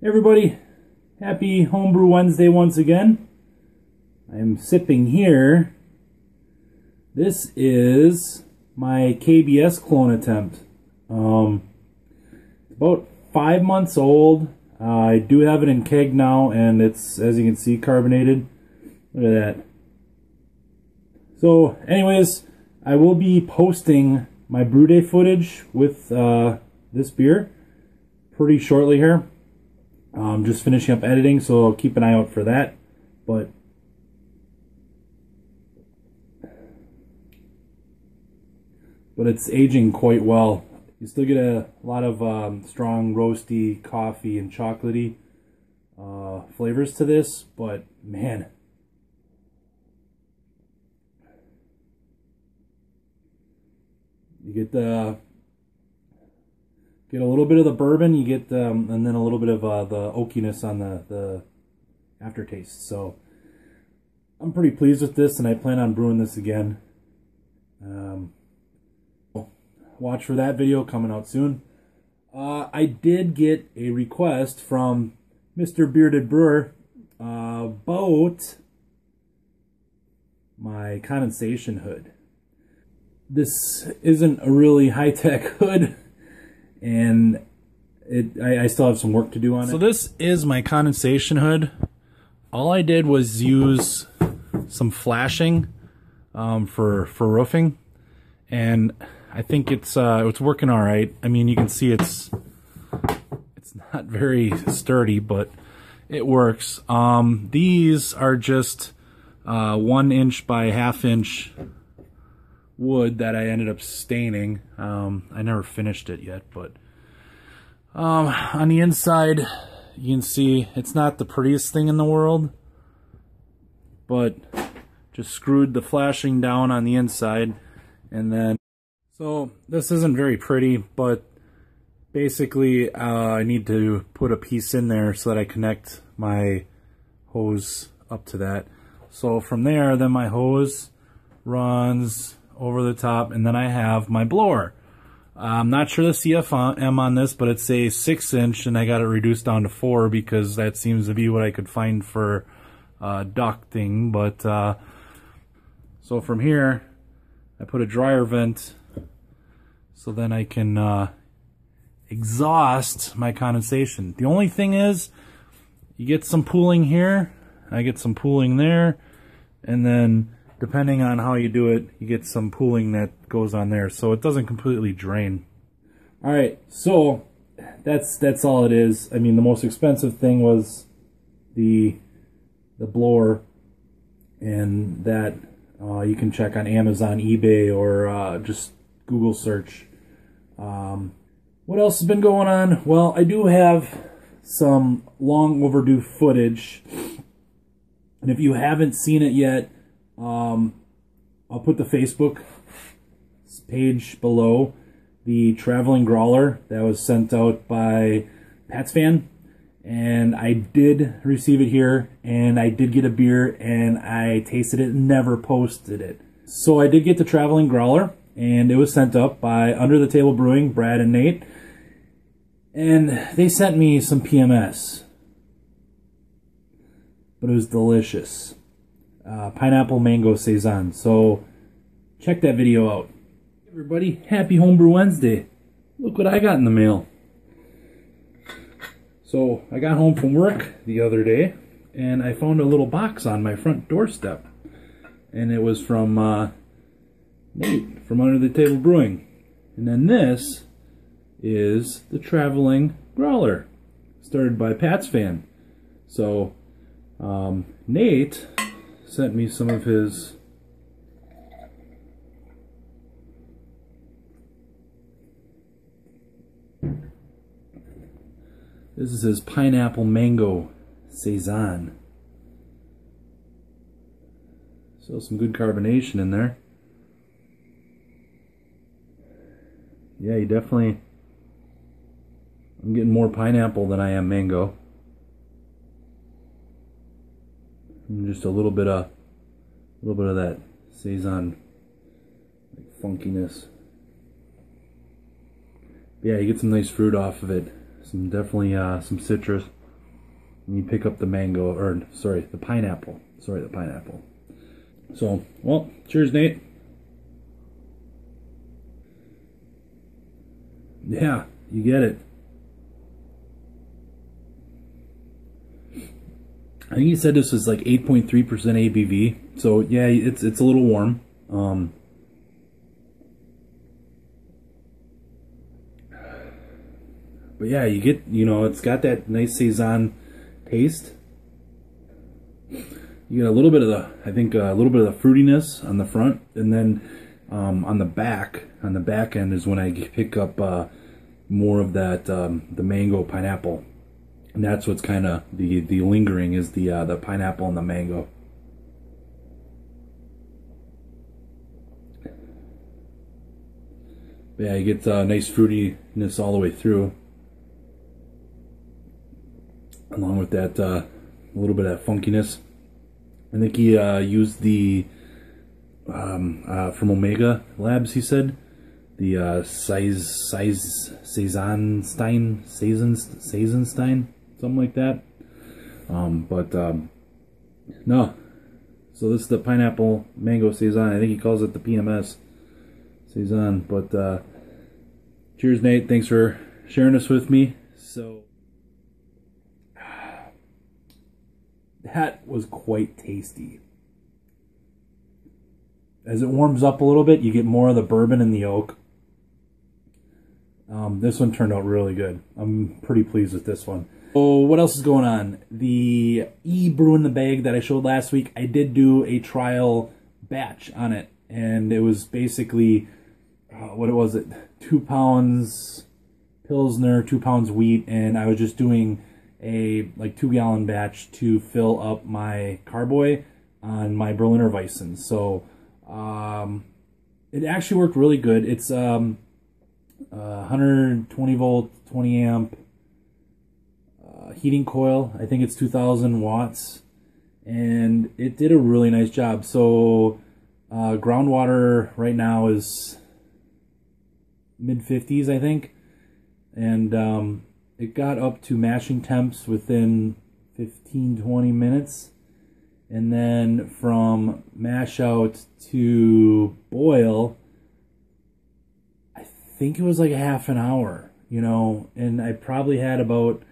Hey everybody, happy Homebrew Wednesday once again. I'm sipping here. This is my KBS clone attempt. It's about 5 months old. I do have it in keg now, and it's, as you can see, carbonated. Look at that. So anyways, I will be posting my brew day footage with this beer pretty shortly here. Just finishing up editing, so keep an eye out for that. But it's aging quite well. You still get a lot of strong roasty, coffee, and chocolatey flavors to this, but man, you get a little bit of the bourbon, you get and then a little bit of the oakiness on the aftertaste. So I'm pretty pleased with this, and I plan on brewing this again. Watch for that video coming out soon. I did get a request from Mr. Bearded Brewer about my condensation hood. This isn't a really high-tech hood, and I still have some work to do on it. So this is my condensation hood. All I did was use some flashing for roofing, and I think it's working all right. I mean, you can see it's not very sturdy, but it works. These are just 1 inch by 1/2 inch wood that I ended up staining. I never finished it yet, but on the inside you can see it's not the prettiest thing in the world, but just screwed the flashing down on the inside, and then so this isn't very pretty, but basically I need to put a piece in there so that I connect my hose up to that. So from there, then my hose runs over the top, and then I have my blower. I'm not sure the CFM on this, but it's a 6 inch, and I got it reduced down to 4 because that seems to be what I could find for ducting. But so from here, I put a dryer vent so then I can exhaust my condensation. The only thing is, you get some pooling here, I get some pooling there, and then depending on how you do it, you get some pooling that goes on there, so it doesn't completely drain. Alright, so that's all it is. I mean, the most expensive thing was the blower, and that you can check on Amazon, eBay, or just Google search. What else has been going on? Well, I do have some long overdue footage, and if you haven't seen it yet, I'll put the Facebook page below. The traveling growler that was sent out by Pat's Fan, and I did receive it here, and I did get a beer, and I tasted it and never posted it. So I did get the traveling growler, and it was sent up by Under the Table Brewing, Brad and Nate, and they sent me some PMS, but it was delicious. Pineapple mango saison. So check that video out. Hey everybody, happy Homebrew Wednesday. Look what I got in the mail. So I got home from work the other day, and I found a little box on my front doorstep, and it was from Nate from Under the Table Brewing. And then this is the traveling growler, started by Pat's Fan. So Nate sent me some of his this is his pineapple mango saison. So some good carbonation in there. Yeah, you definitely, I'm getting more pineapple than I am mango. And just a little bit of that saison like funkiness. Yeah, you get some nice fruit off of it. Some definitely some citrus. you pick up the mango, or sorry, the pineapple. Sorry, the pineapple. So, well, cheers, Nate. Yeah, you get it. I think he said this was like 8.3% ABV. So yeah, it's a little warm. But yeah, you get, it's got that nice Saison taste. You get a little bit of the, I think a little bit of the fruitiness on the front, and then on the back end is when I pick up more of that the mango pineapple, and that's what's kind of the lingering is the pineapple and the mango. But yeah, you get nice fruitiness all the way through, along with that a little bit of that funkiness. I think he used the from Omega Labs, he said, the Saisonstein, something like that. No. So this is the pineapple mango Saison. I think he calls it the PMS Saison. But cheers, Nate. Thanks for sharing this with me. So that was quite tasty. As it warms up a little bit, you get more of the bourbon in the oak. This one turned out really good. I'm pretty pleased with this one. So what else is going on? The Brew in the Bag that I showed last week, I did do a trial batch on it. And it was basically, what was it? 2 pounds Pilsner, 2 pounds wheat, and I was just doing a like 2-gallon batch to fill up my carboy on my Berliner Weissen. So it actually worked really good. It's 120 volt, 20 amp heating coil. I think it's 2000 watts, and it did a really nice job. So groundwater right now is mid-50s, I think, and it got up to mashing temps within 15-20 minutes. And then from mash out to boil, I think it was like a half an hour, and I probably had about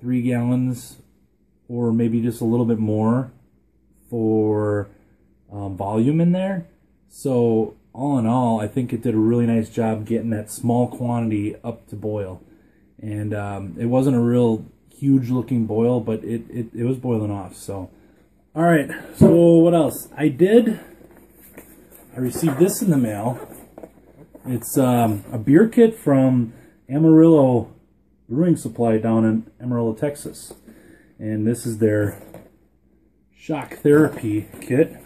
3 gallons or maybe just a little bit more for volume in there. So all in all, I think it did a really nice job getting that small quantity up to boil. And it wasn't a real huge looking boil, but it was boiling off. So all right, so what else? I received this in the mail. It's a beer kit from Amarillo Brewing Supply down in Amarillo, Texas. And this is their shock therapy kit.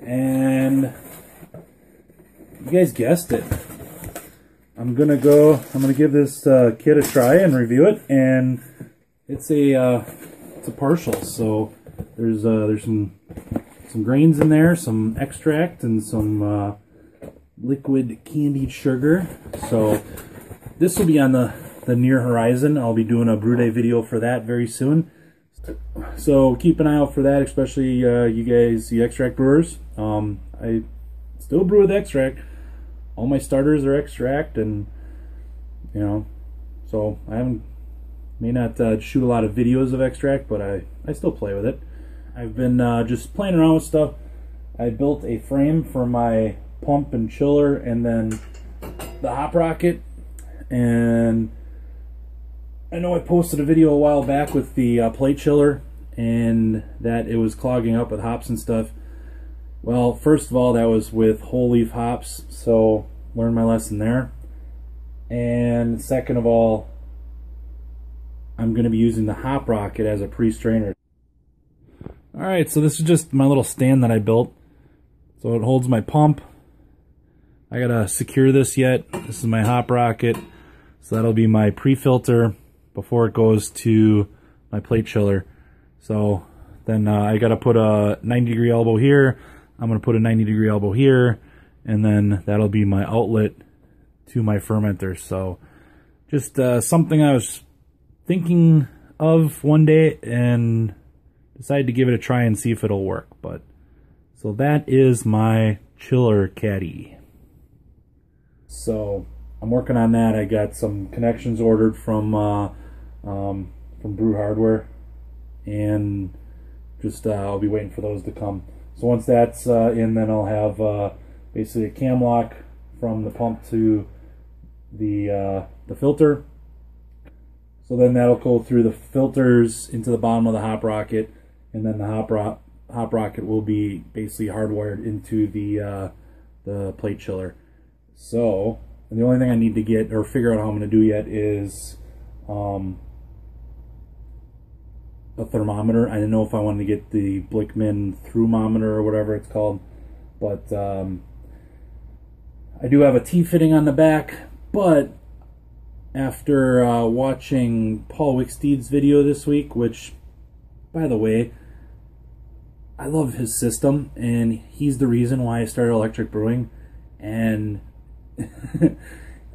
And you guys guessed it. I'm gonna give this kit a try and review it, and it's a partial. So there's some grains in there, some extract, and some liquid candied sugar. So this will be on the near horizon. I'll be doing a brew day video for that very soon. So keep an eye out for that, especially you guys, the extract brewers. I still brew with extract. All my starters are extract, and so I may not shoot a lot of videos of extract, but I still play with it. I've been just playing around with stuff. I built a frame for my pump and chiller, and then the hop rocket. And I know I posted a video a while back with the plate chiller, and that it was clogging up with hops and stuff. Well, first of all, that was with whole leaf hops, so learned my lesson there. And second of all, I'm going to be using the hop rocket as a pre-strainer. Alright, so this is just my little stand that I built. So it holds my pump. I gotta secure this yet. This is my hop rocket. So that'll be my pre-filter before it goes to my plate chiller. So then I gotta put a 90-degree elbow here. I'm gonna put a 90-degree elbow here, and then that'll be my outlet to my fermenter. So just something I was thinking of one day and decided to give it a try and see if it'll work. But so that is my chiller caddy. So I'm working on that. I got some connections ordered from Brew Hardware, and just I'll be waiting for those to come. So once that's in, then I'll have basically a cam lock from the pump to the filter. So then that'll go through the filters into the bottom of the hop rocket, and then the hop rocket will be basically hardwired into the plate chiller. So, and the only thing I need to get or figure out how I'm going to do yet is a thermometer. I didn't know if I wanted to get the Blickman thermometer or whatever it's called, but I do have a T-fitting on the back. But after watching Paul Wicksteed's video this week, which, by the way, I love his system, and he's the reason why I started electric brewing. And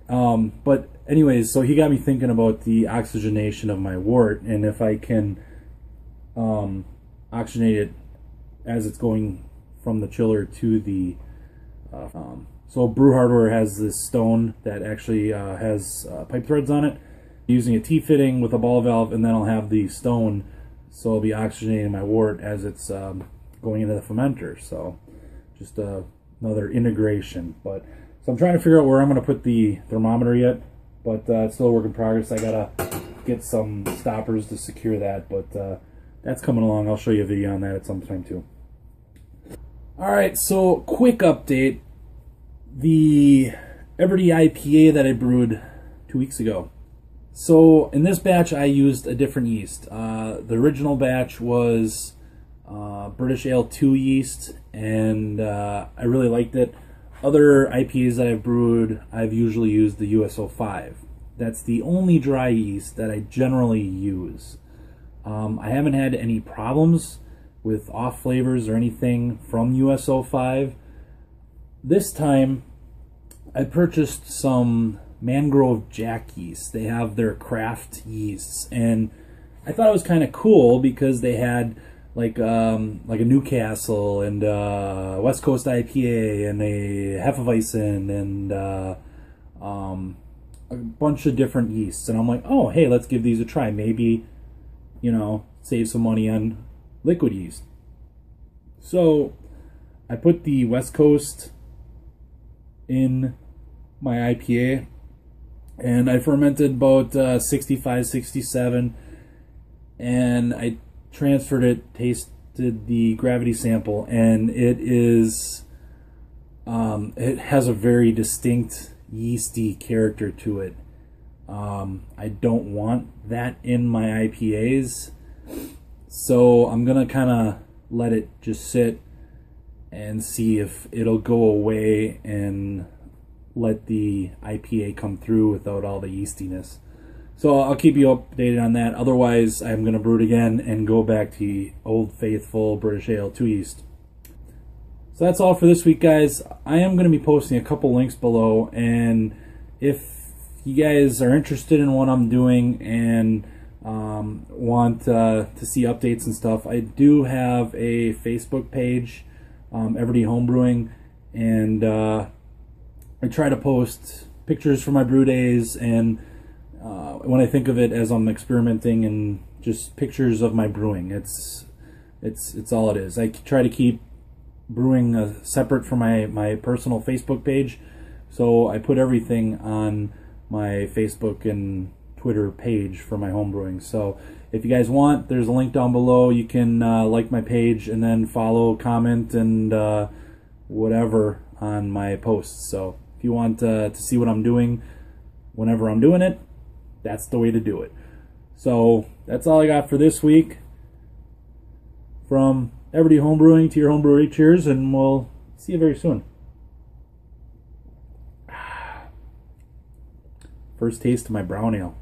but anyways, so he got me thinking about the oxygenation of my wort, and if I can oxygenate it as it's going from the chiller to the so Brew Hardware has this stone that actually has pipe threads on it, using a T-fitting with a ball valve, and then I'll have the stone, so I'll be oxygenating my wort as it's going into the fermenter. So just another integration. But so I'm trying to figure out where I'm going to put the thermometer yet, but it's still a work in progress. I gotta get some stoppers to secure that, but that's coming along. I'll show you a video on that at some time too. Alright, so quick update. The Everdy IPA that I brewed 2 weeks ago. So in this batch I used a different yeast. The original batch was British Ale 2 yeast, and I really liked it. Other IPAs that I've brewed, I've usually used the USO 5. That's the only dry yeast that I generally use. I haven't had any problems with off flavors or anything from USO 5. This time I purchased some Mangrove Jack yeast. They have their craft yeasts, and I thought it was kind of cool because they had like a Newcastle and West Coast IPA and a Hefeweizen and a bunch of different yeasts. And I'm like, oh, hey, let's give these a try. Maybe, you know, save some money on liquid yeast. So I put the West Coast in my IPA, and I fermented about 65, 67, and I transferred it, tasted the gravity sample, and it is it has a very distinct yeasty character to it. I don't want that in my IPAs, so I'm gonna kind of let it just sit and see if it'll go away and let the IPA come through without all the yeastiness. So I'll keep you updated on that. Otherwise, I'm going to brew it again and go back to the Old Faithful British Ale 2 yeast. So that's all for this week, guys. I am going to be posting a couple links below, and if you guys are interested in what I'm doing and want to see updates and stuff, I do have a Facebook page, Everdy Homebrewing, and I try to post pictures from my brew days, and when I think of it as I'm experimenting, and just pictures of my brewing. It's all it is. I try to keep brewing separate from my personal Facebook page, so I put everything on my Facebook and Twitter page for my homebrewing. So if you guys want, there's a link down below. You can like my page and then follow, comment, and whatever on my posts. So if you want to see what I'm doing whenever I'm doing it, that's the way to do it. So that's all I got for this week. From Everdy Homebrewing to your homebrewery, cheers, and we'll see you very soon. First taste of my brown ale.